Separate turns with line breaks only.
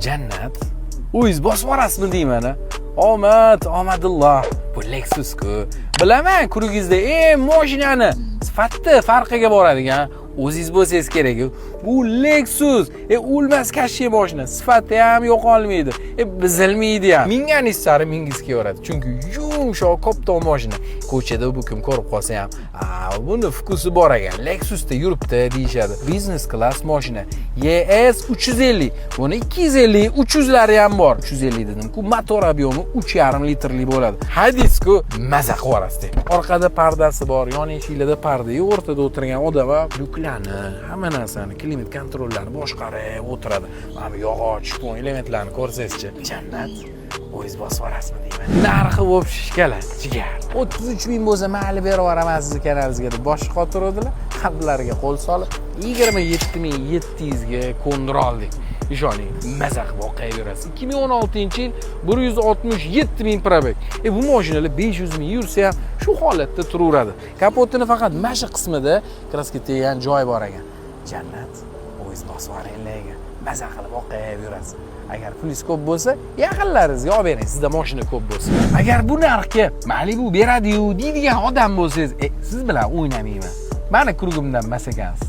Jannat. O'zingiz bosib yuborasizmi deyman. Omadillah. Bu Lexus-ku. Bilaman, kurugizda mashinani sifatli farqiga boradigan o'zingiz bo'lsangiz kerak. Bu Lexus, o'lmas kashshe mashina, sifati ham yo'qolmaydi. Bizilmaydi ham. Minganiz sari mingiz kelaveradi. Chunki yumshoq kopton mashina. Ko'chada bu kim ko'rib qolsa ham, buni fukusi bor ekan. Lexusda yuribdi deyshadi. Business class mashina. ES 350. Buni 250, 300lari ham bor. 350 dedim-ku, motor obyomi 3,5 litrli bo'ladi. Hadis-ku, maza qilarasiz. Orqada pardasi bor, yon eshiklarda parda, o'rtada o'tirgan odam va lyuklarni, hamma narsani, klimat kontrollarini boshqarib o'tiradi. Mana yog'och, shpon elementlarni ko'rsangizchi. Jannat. O'zingiz bosib yuborasizmi deyman. Narxi bo'p shishkalar, jigar. 33 ming bo'lsa mayli berib yuboraman sizni kanalingizga deb bosh qotiruvdilar. Qablariga qo'l solib 27700 ga ko'ndira oldik. Ishoning, maza qilib o'qiyverasiz. 2016-yil 167 ming probek. Bu mashinalar 500 ming yursa ham shu holatda turaveradi. Kapotini faqat mashq qismida kraska tegan joy bor ekan. Jannat, o'zingiz bosib yuboringlar. Maza qilib o'qiyverasiz. Agar pulingiz ko'p bo'lsa, yaqinlaringizga olib bering, sizda mashina ko'p bo'lsa. Agar bu narxga Malibu beradi-yu deydigan odam bo'lsangiz, siz bilan o'ynamayman. Meni kurugimdan emas ekansiz.